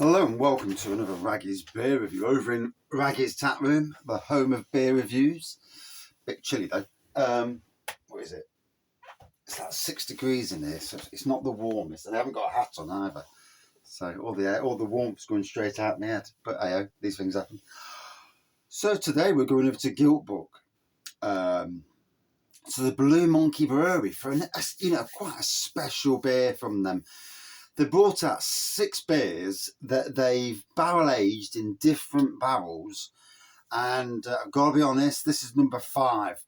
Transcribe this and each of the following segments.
Hello and welcome to another Raggy's beer review over in Raggy's Tap Room, the home of beer reviews. Bit chilly though. What is it? It's like 6 degrees in here, so it's not the warmest, and I haven't got a hat on either. So all the warmth's going straight out my head. But hey, these things happen. So today we're going over to Guildbook, to the Blue Monkey Brewery for quite a special beer from them. They brought out 6 beers that they've barrel aged in different barrels, and I've got to be honest, this is number 5.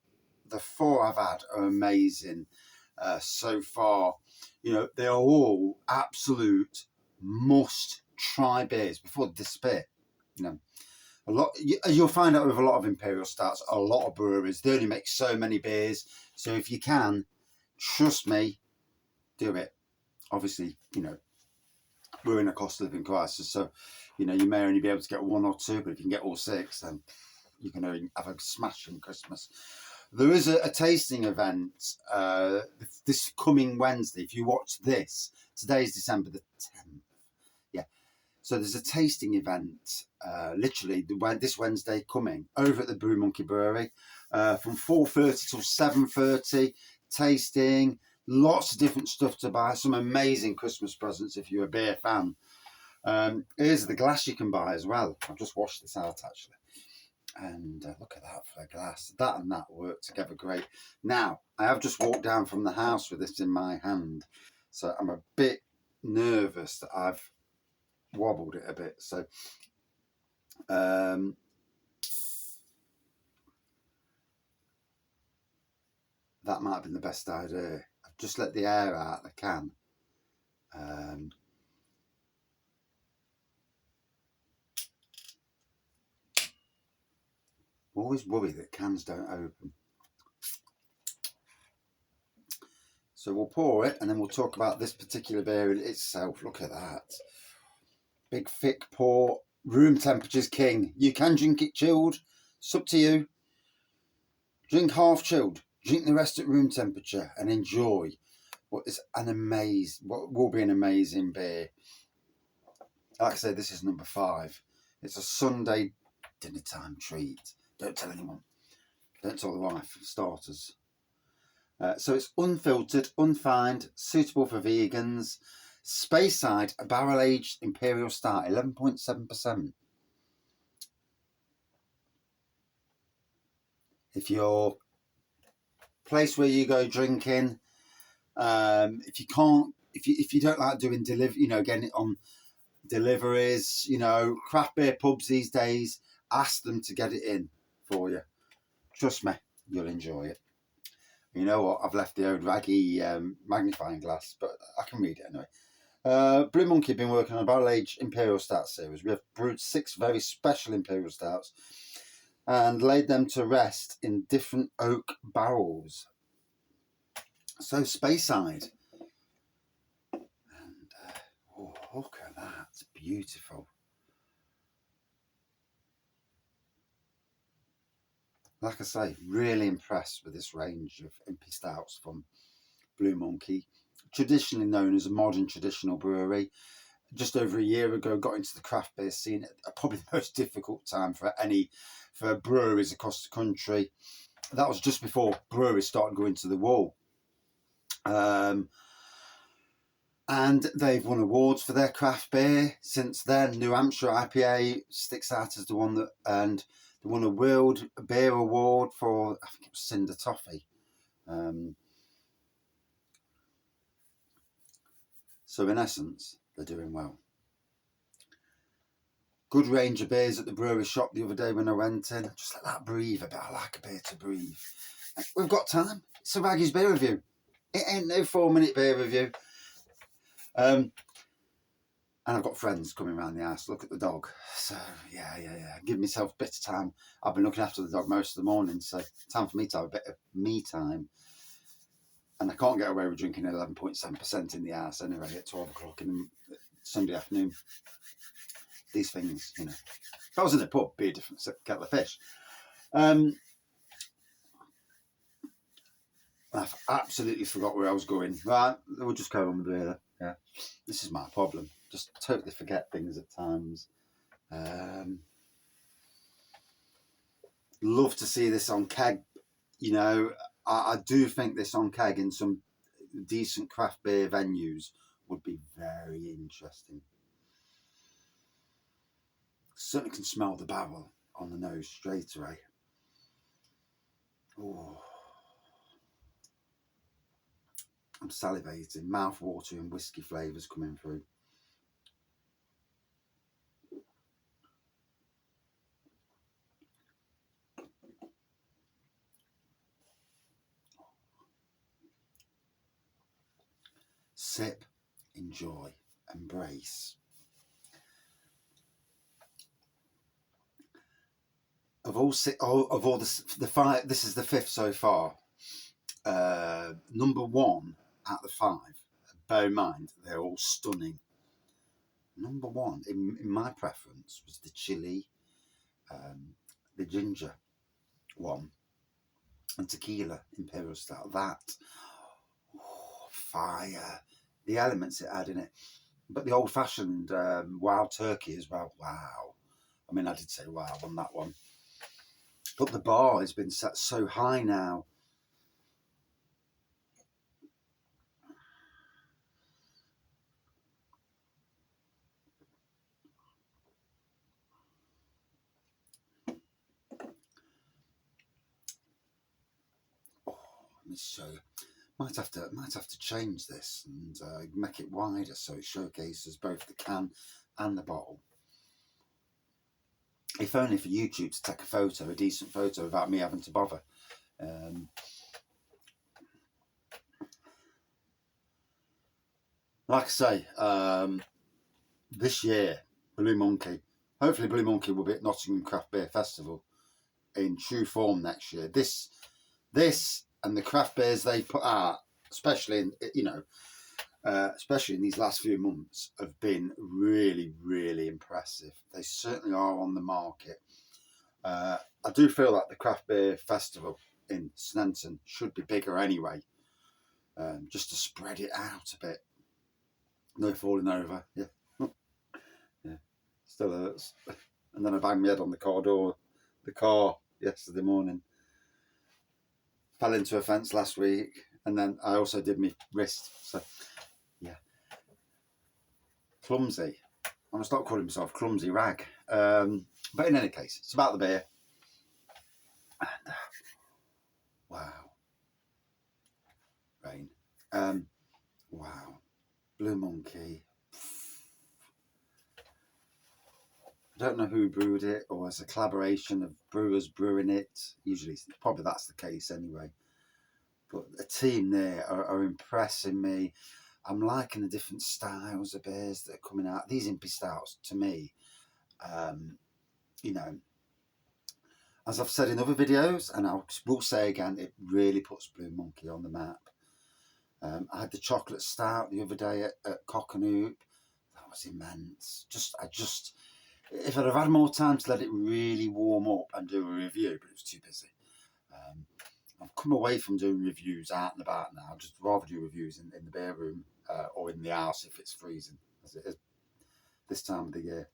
The 4 I've had are amazing so far. You know, they are all absolute must-try beers before they disappear. You know, you'll find out with a lot of Imperial Stouts, a lot of breweries, they only make so many beers. So if you can, trust me, do it. Obviously, you know, we're in a cost of living crisis, so you know you may only be able to get 1 or 2, but if you can get all 6, then you can have a smashing Christmas. There is a tasting event this coming Wednesday. If you watch this, today is December the 10th. Yeah, so there's a tasting event literally this Wednesday coming over at the Blue Monkey Brewery from 4:30 till 7:30. Tasting. Lots of different stuff to buy. Some amazing Christmas presents if you're a beer fan. Here's the glass you can buy as well. I've just washed this out actually. And look at that for a glass. That and that work together great. Now, I have just walked down from the house with this in my hand. So I'm a bit nervous that I've wobbled it a bit. So that might have been the best idea. I've just let the air out of the can. Always worry that cans don't open. So we'll pour it and then we'll talk about this particular beer itself. Look at that. Big thick pour. Room temperature's king. You can drink it chilled. It's up to you. Drink half chilled. Drink the rest at room temperature and enjoy what will be an amazing beer. Like I said, this is number 5. It's a Sunday dinner time treat. Don't tell anyone. Don't tell the wife, for starters. So it's unfiltered, unfined, suitable for vegans. Speyside, a Barrel Aged Imperial Stout, 11.7%. If you're place where you go drinking, if you don't like doing getting it on deliveries, craft beer pubs these days, ask them to get it in for you. Trust me, you'll enjoy it. You know what? I've left the old Raggy magnifying glass, but I can read it anyway. Blue Monkey have been working on a Barrel Aged Imperial Stout series. We have brewed 6 very special Imperial Stouts and laid them to rest in different oak barrels. So Speyside. And look at that. It's beautiful. Like I say, really impressed with this range of Impy Stouts from Blue Monkey. Traditionally known as a modern traditional brewery. Just over a year ago, got into the craft beer scene at probably the most difficult time for breweries across the country. That was just before breweries started going to the wall. And they've won awards for their craft beer since then. New Hampshire IPA sticks out as the one that, and they won a World Beer Award for, I think it was Cinder Toffee. So in essence, they're doing well. Good range of beers at the brewery shop the other day when I went in. Just let that breathe a bit. I like a beer to breathe. We've got time. It's a Raggy's beer review. It ain't no 4-minute beer review. And I've got friends coming around the house. Look at the dog. So yeah. Give myself a bit of time. I've been looking after the dog most of the morning, so time for me to have a bit of me time. And I can't get away with drinking 11.7% in the house anyway at 12 o'clock in the Sunday afternoon. These things, If I was in a pub, it'd be a different kettle of fish. I've absolutely forgot where I was going. Right, we'll just go on with the beer. Yeah, this is my problem. Just totally forget things at times. Love to see this on keg. You know, I do think this on keg in some decent craft beer venues would be very interesting. Certainly can smell the barrel on the nose straight away. Oh, I'm salivating. Mouth watering whiskey flavours coming through. Sip, enjoy, embrace. Of all the five, this is the fifth so far. Number one out of the five. Bear in mind, they're all stunning. Number one, in my preference, was the chili, the ginger one, and tequila Imperial Stout. That, fire. The elements it had in it. But the old-fashioned wild turkey as well. Wow. I mean, I did say wow on that one. But the bar has been set so high now. Oh, let me show you. Might have to change this and make it wider so it showcases both the can and the bottle. If only for YouTube to take a decent photo, without me having to bother. Like I say, this year, Blue Monkey, hopefully Blue Monkey will be at Nottingham Craft Beer Festival in true form next year. This and the craft beers they put out, especially in, especially in these last few months, have been really, really impressive. They certainly are on the market. I do feel that the Craft Beer Festival in Sneinton should be bigger anyway, just to spread it out a bit. No falling over, yeah. Yeah, still hurts. And then I banged my head on the car yesterday morning. Fell into a fence last week, and then I also did my wrist. So, yeah. Clumsy. I'm going to stop calling myself Clumsy Rag. But in any case, it's about the beer. And, wow. Rain. Wow. Blue Monkey. I don't know who brewed it, or it's a collaboration of brewers brewing it. Usually, probably that's the case anyway. But the team there are impressing me. I'm liking the different styles of beers that are coming out. These Impy Stouts, to me, as I've said in other videos, and I will say again, it really puts Blue Monkey on the map. I had the chocolate stout the other day at Cockanoop. That was immense. If I'd have had more time to let it really warm up and do a review, but it was too busy. I've come away from doing reviews out and about now. I'd just rather do reviews in the beer room or in the house if it's freezing, as it is this time of the year.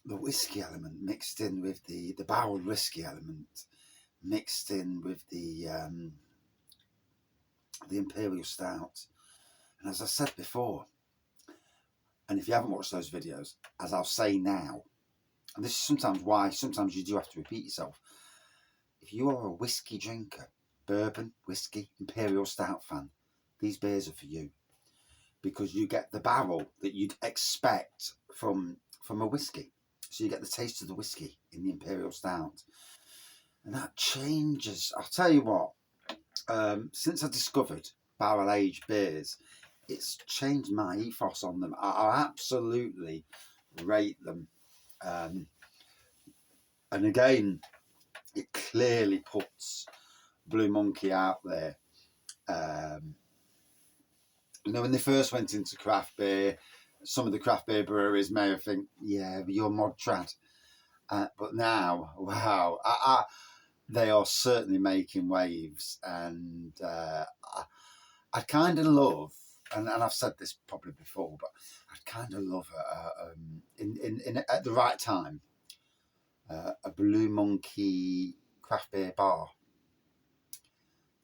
The whiskey element mixed in with the barrel whiskey element mixed in with the Imperial Stout. And as I said before, and if you haven't watched those videos, as I'll say now, and this is sometimes why sometimes you do have to repeat yourself. If you are a whiskey drinker, bourbon, whiskey, Imperial Stout fan, these beers are for you. Because you get the barrel that you'd expect from a whiskey. So you get the taste of the whiskey in the Imperial Stout. And that changes. I'll tell you what, since I discovered barrel aged beers, it's changed my ethos on them. I absolutely rate them. And again, it clearly puts Blue Monkey out there. When they first went into craft beer, some of the craft beer breweries may have think, yeah, you're mod trad. But now, wow, they are certainly making waves, and I kind of love, and I've said this probably before, but I'd kind of love in at the right time a Blue Monkey craft beer bar.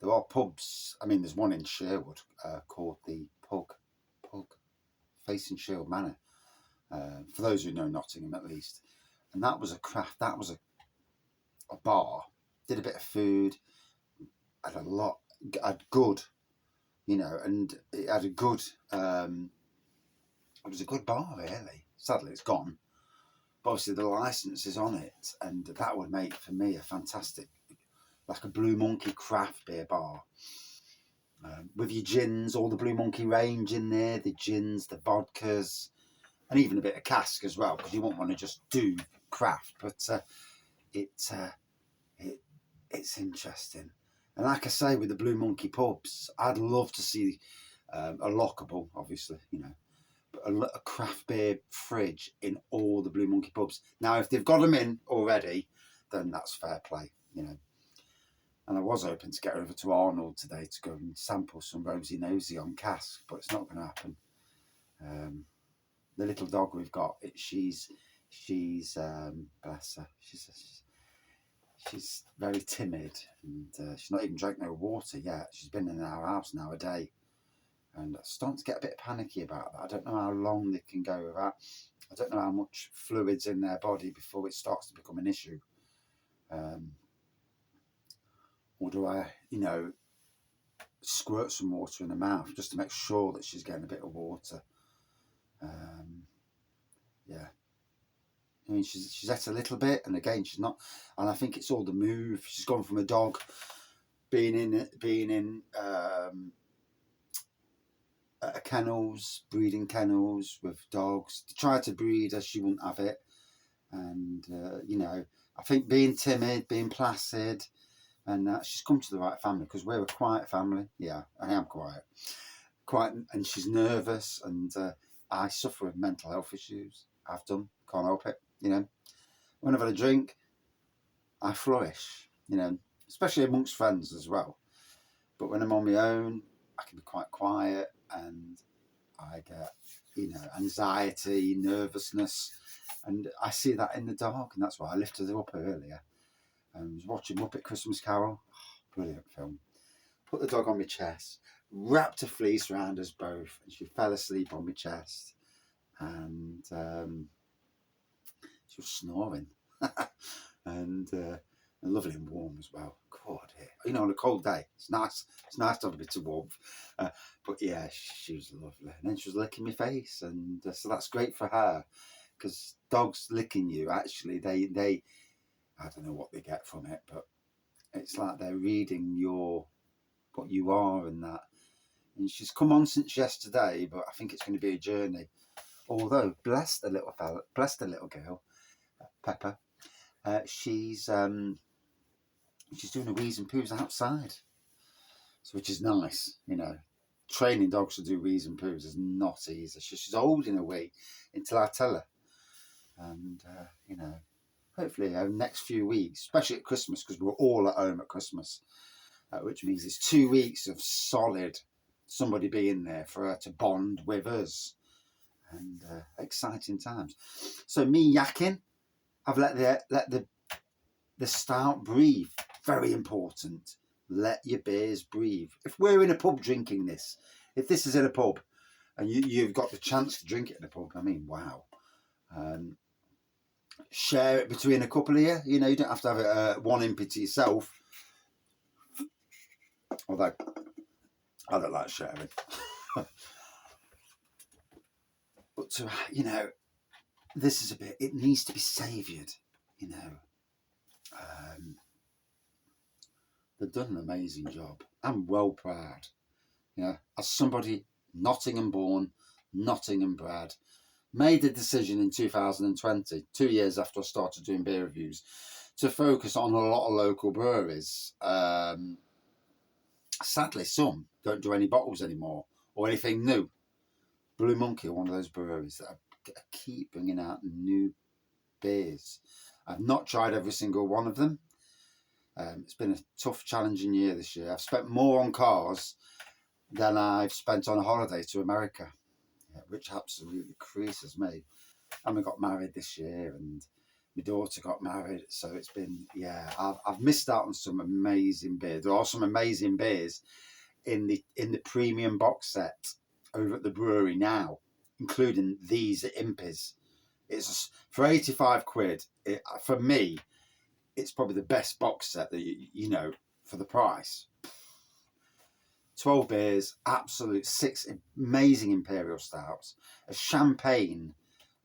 There are pubs. I mean, there's one in Sherwood called the Pug, facing Sherwood Manor. For those who know Nottingham, at least, and that was a craft. That was a bar. Did a bit of food. Had a lot. Had good, and it had a good. It was a good bar, really. Sadly, it's gone. But obviously, the license is on it, and that would make for me a fantastic, like a Blue Monkey craft beer bar. With your gins, all the Blue Monkey range in there, the gins, the vodkas, and even a bit of cask as well, because you won't want to just do craft. But it's interesting. And like I say, with the Blue Monkey pubs, I'd love to see a lockable, obviously, but a craft beer fridge in all the Blue Monkey pubs. Now, if they've got them in already, then that's fair play, And I was hoping to get over to Arnold today to go and sample some Rosie Nosy on cask, but it's not going to happen. The little dog we've got, she's bless her, she's very timid, and she's not even drank no water yet. She's been in our house now a day, and I'm starting to get a bit panicky about that. I don't know how long they can go with that. I don't know how much fluid's in their body before it starts to become an issue. Or do I, squirt some water in her mouth just to make sure that she's getting a bit of water? Yeah. I mean, she's ate a little bit, and again, she's not. And I think it's all the move. She's gone from a dog being in breeding kennels with dogs. To try to breed her, she wouldn't have it. And I think being timid, being placid, and she's come to the right family, because we're a quiet family. Yeah, I am quiet, and she's nervous, and I suffer with mental health issues. I've done, can't help it. When I've had a drink, I flourish, especially amongst friends as well. But when I'm on my own, I can be quite quiet, and I get, anxiety, nervousness, and I see that in the dog, and that's why I lifted her up earlier. I was watching Muppet Christmas Carol, brilliant film. Put the dog on my chest, wrapped a fleece around us both, and she fell asleep on my chest, and she was snoring, and lovely and warm as well. God, on a cold day, it's nice. It's nice to have a bit of warmth. But yeah, she was lovely, and then she was licking my face, and so that's great for her, because dogs licking you, actually, they I don't know what they get from it, but it's like they're reading what you are and that. And she's come on since yesterday, but I think it's going to be a journey. Although, bless the little girl, Pepper, she's doing a wheeze and poos outside, so which is nice. Training dogs to do wheeze and poos is not easy. She's holding her way until I tell her, and hopefully over the next few weeks, especially at Christmas, because we're all at home at Christmas, which means it's 2 weeks of solid somebody being there for her to bond with us, and exciting times. So me yakking, I've let the stout breathe. Very important. Let your beers breathe. If we're in a pub drinking this, if this is in a pub and you've got the chance to drink it in a pub, I mean, wow. Share it between a couple of you. You don't have to have it one impy to yourself. Although I don't like sharing. But this is it needs to be savoured. They've done an amazing job. I'm well proud. As somebody Nottingham born, Nottingham bred, made the decision in 2020, 2 years after I started doing beer reviews, to focus on a lot of local breweries. Sadly, some don't do any bottles anymore or anything new. Blue Monkey are one of those breweries that keep bringing out new beers. I've not tried every single one of them. It's been a tough, challenging year this year. I've spent more on cars than I've spent on a holiday to America, which absolutely creases me. And we got married this year, and my daughter got married, so it's been, yeah, I've missed out on some amazing beers. There are some amazing beers in the premium box set over at the brewery now, including these at Impy's. It's for 85 quid. For me, it's probably the best box set that you know for the price. 12 beers, absolute 6 amazing imperial stouts, a champagne,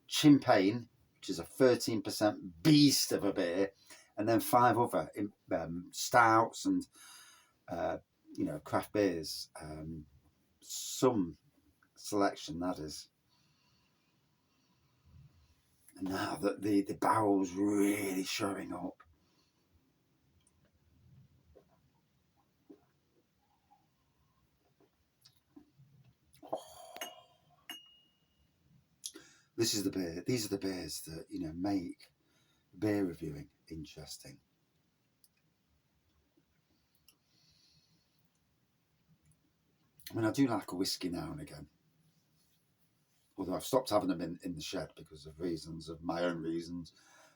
which is a 13% beast of a beer, and then 5 other stouts and craft beers. Some selection, that is. And now that the barrel's really showing up. This is the beer. These are the beers that make beer reviewing interesting. I mean, I do like a whiskey now and again, although I've stopped having them in the shed because of my own reasons.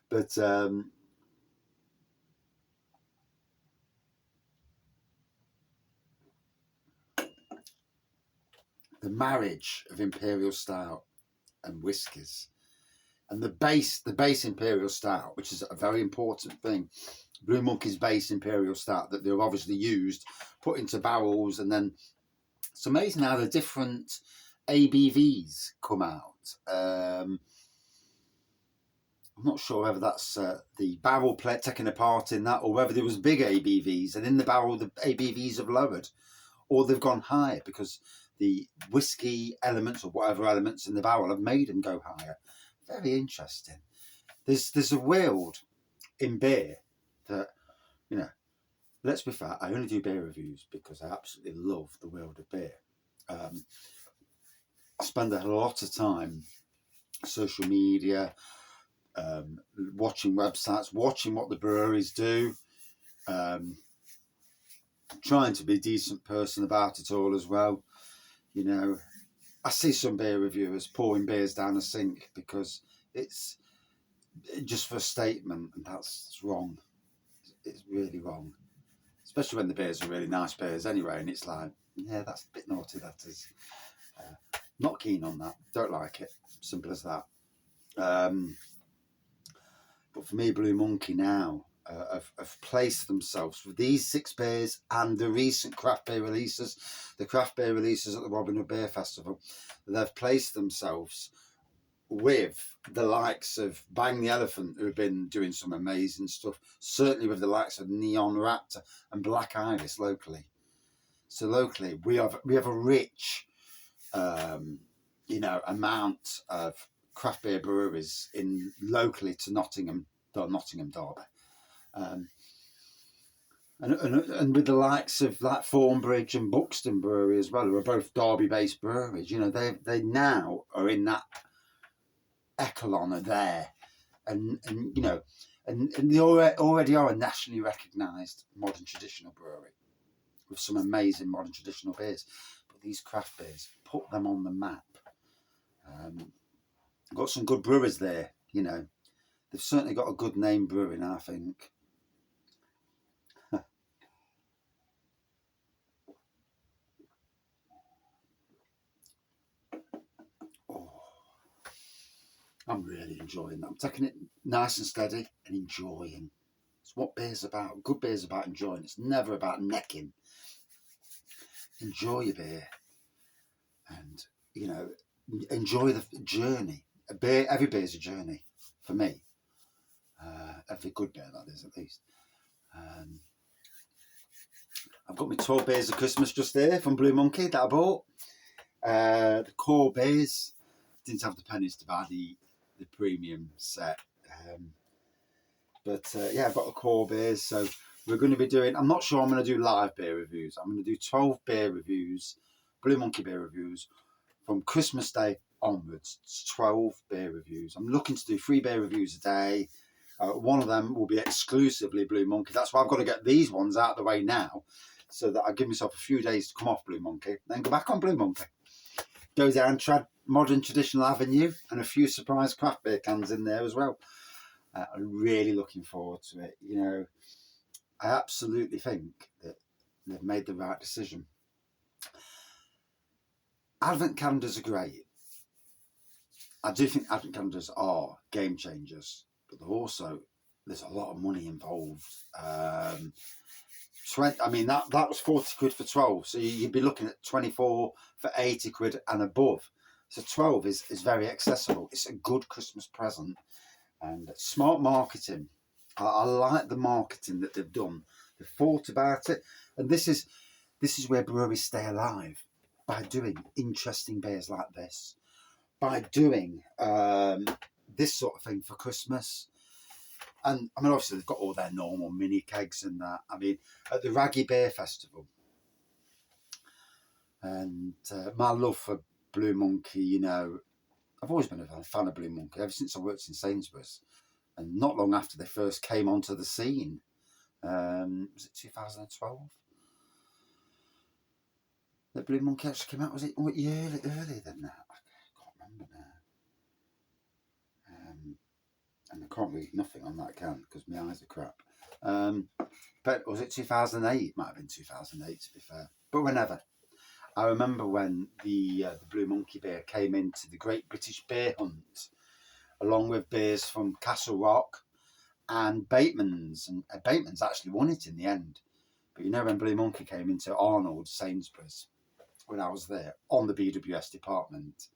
But the marriage of imperial stout and whiskies, and the base imperial stout, which is a very important thing. Blue Monkey's base imperial stout that they've obviously used, put into barrels, and then it's amazing how the different ABVs come out. I'm not sure whether that's the barrel plate taking a part in that, or whether there was big ABVs, and in the barrel the ABVs have lowered, or they've gone higher because the whiskey elements or whatever elements in the barrel have made them go higher. Very interesting. There's a world in beer that, let's be fair, I only do beer reviews because I absolutely love the world of beer. I spend a lot of time social media, watching websites, watching what the breweries do, trying to be a decent person about it all as well. I see some beer reviewers pouring beers down a sink because it's just for a statement, and that's wrong. It's really wrong, especially when the beers are really nice beers anyway, and it's like, yeah, that's a bit naughty, that is. Not keen on that, don't like it, simple as that. But for me, Blue Monkey now have placed themselves with these 6 beers and the recent craft beer releases, at the Robin Hood Beer Festival. They've placed themselves with the likes of Bang the Elephant, who have been doing some amazing stuff, certainly with the likes of Neon Raptor and Black Iris locally. So locally, we have a rich, amount of craft beer breweries locally to Nottingham, Derby, and with the likes of like Thornbridge and Buxton Brewery as well, who are both Derby-based breweries. They now are in that echelon of there, and they already are a nationally recognised modern traditional brewery with some amazing modern traditional beers. But these craft beers put them on the map. Got some good brewers there, They've certainly got a good name brewing, I think. I'm really enjoying that. I'm taking it nice and steady and enjoying. It's what beer's about. Good beer's about enjoying. It's never about necking. Enjoy your beer and, enjoy the journey. Every beer's a journey for me. Every good beer, that is, at least. I've got my 12 beers of Christmas just there from Blue Monkey that I bought. The core beers. Didn't have the pennies to buy the premium set. But I've got the core beers. So we're going to be doing, I'm not sure I'm going to do live beer reviews. I'm going to do 12 beer reviews, Blue Monkey beer reviews, from Christmas Day onwards, it's 12 beer reviews. I'm looking to do 3 beer reviews a day. One of them will be exclusively Blue Monkey. That's why I've got to get these ones out of the way now, so that I give myself a few days to come off Blue Monkey, then go back on Blue Monkey. Go down modern traditional avenue, and a few surprise craft beer cans in there as well. I'm really looking forward to it. You know, I absolutely think that they've made the right decision. Advent calendars are great. I do think advent calendars are game changers, but there's a lot of money involved. I mean, that was 40 quid for 12, so you'd be looking at 24 for 80 quid and above. So 12 is very accessible. It's a good Christmas present, and smart marketing. I like the marketing that they've done. They've thought about it, and this is where breweries stay alive, by doing interesting beers like this, by doing this sort of thing for Christmas. And I mean, obviously they've got all their normal mini kegs and that. I mean, at the Raggy Beer Festival, and my love for Blue Monkey, you know, I've always been a fan of Blue Monkey ever since I worked in Sainsbury's, and not long after they first came onto the scene. Was it 2012? The Blue Monkey actually came out. Was it earlier than that? I can't remember now. And I can't read nothing on that can because my eyes are crap. But was it 2008? Might have been 2008, to be fair. But whenever. I remember when the Blue Monkey beer came into the Great British Beer Hunt, along with beers from Castle Rock and Bateman's. And Bateman's actually won it in the end. But you know, when Blue Monkey came into Arnold Sainsbury's, when I was there, on the BWS department,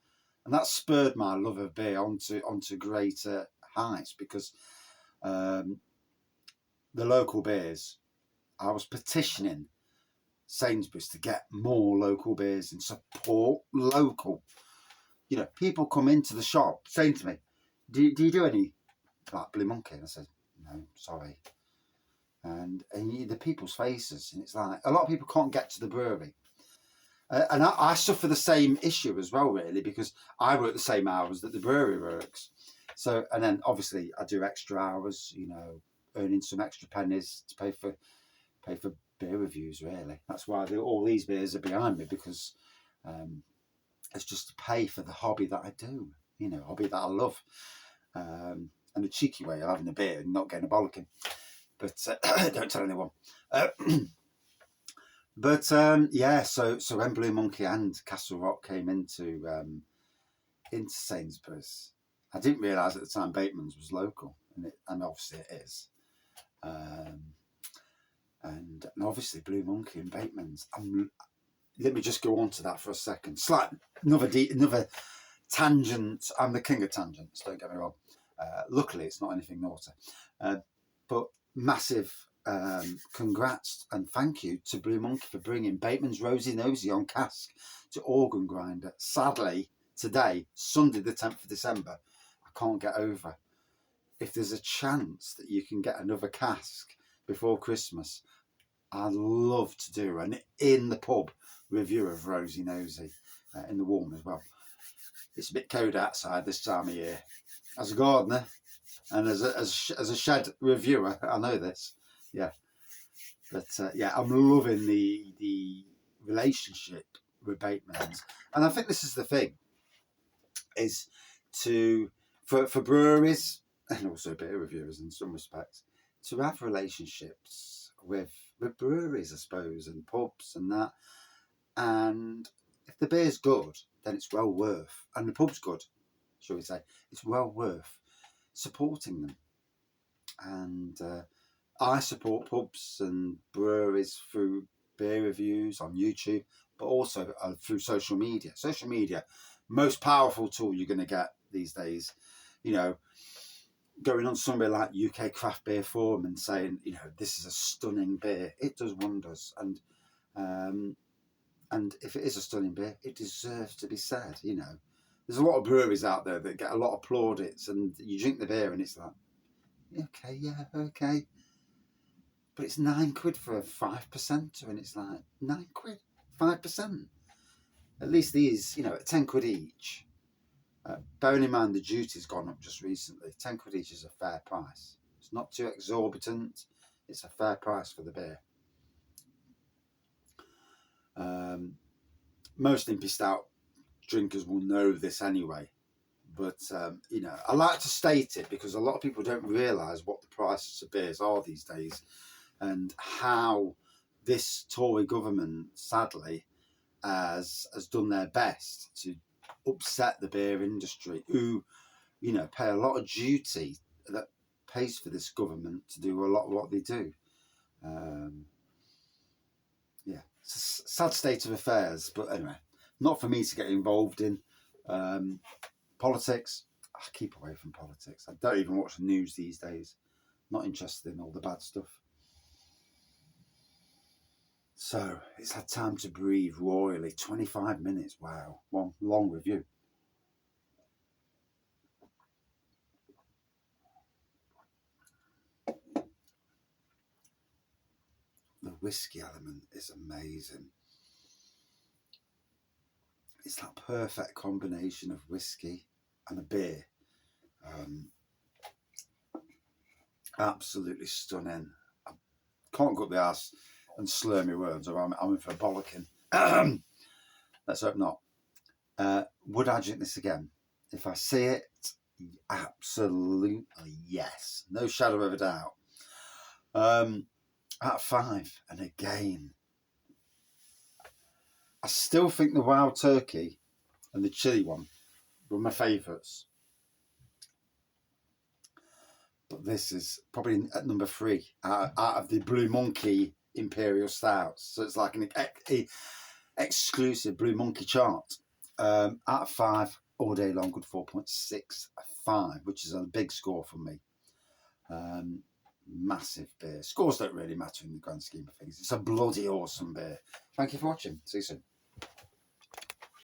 and that spurred my love of beer onto greater heights, because the local beers, I was petitioning Sainsbury's to get more local beers and support local. You know, people come into the shop saying to me, do you do any like Blue Monkey? And I said, no, sorry. And the people's faces, and it's like, a lot of people can't get to the brewery. And I suffer the same issue as well, really, because I work the same hours that the brewery works. So, and then obviously I do extra hours, you know, earning some extra pennies to pay for beer reviews, really. That's why all these beers are behind me, because it's just to pay for the hobby that I do, you know, hobby that I love. And a cheeky way of having a beer and not getting a bollocking. But don't tell anyone. Yeah, so when Blue Monkey and Castle Rock came into Sainsbury's, I didn't realise at the time Bateman's was local, and obviously it is. And obviously Blue Monkey and Bateman's. Let me just go on to that for a second. Another tangent. I'm the king of tangents, don't get me wrong. Luckily, it's not anything naughty. But massive congrats and thank you to Blue Monkey for bringing Bateman's Rosy Nosy on cask to Organ Grinder. Sadly, today, Sunday the 10th of December, I can't get over. If there's a chance that you can get another cask before Christmas, I'd love to do an in the pub review of Rosy Nosy in the warm as well. It's a bit cold outside this time of year. As a gardener and as a shed reviewer, I know this. Yeah, but yeah, I'm loving the relationship with Bateman's, and I think this is the thing, is for breweries and also beer reviewers in some respects, to have relationships with breweries, I suppose, and pubs and that. And if the beer's good, then it's well worth, and the pub's good, shall we say, it's well worth supporting them. And I support pubs and breweries through beer reviews on YouTube, but also through social media. Social media, most powerful tool you're going to get these days. You know, going on somewhere like UK Craft Beer Forum and saying, you know, this is a stunning beer, it does wonders. And if it is a stunning beer, it deserves to be said. You know, there's a lot of breweries out there that get a lot of plaudits, and you drink the beer and it's like, okay. But it's £9 for a 5%, and it's like, £9, 5%. At least these, you know, at 10 quid each. Bearing in mind the duty's gone up just recently, 10 quid each is a fair price. It's not too exorbitant. It's a fair price for the beer. Most Impy Stout drinkers will know this anyway, but you know, I like to state it because a lot of people don't realise what the prices of beers are these days, and how this Tory government, sadly, has done their best to upset the beer industry, who, you know, pay a lot of duty that pays for this government to do a lot of what they do. Yeah, it's a sad state of affairs, but anyway, not for me to get involved in. Politics, I keep away from politics. I don't even watch the news these days. Not interested in all the bad stuff. So it's had time to breathe royally. 25 minutes, wow, one long review. The whiskey element is amazing. It's that perfect combination of whiskey and a beer. Absolutely stunning. I can't go up the arse and slur my words, or I'm in for a bollocking. Let's hope not. Would I drink this again? If I see it, absolutely yes. No shadow of a doubt. Out of 5, and again, I still think the Wild Turkey and the chili one were my favourites. But this is probably at number 3 out of the Blue Monkey Imperial Stouts. So it's like an exclusive Blue Monkey chart. Out of 5, all day long, good 4.65, which is a big score for me. Massive beer. Scores don't really matter in the grand scheme of things. It's a bloody awesome beer. Thank you for watching. See you soon.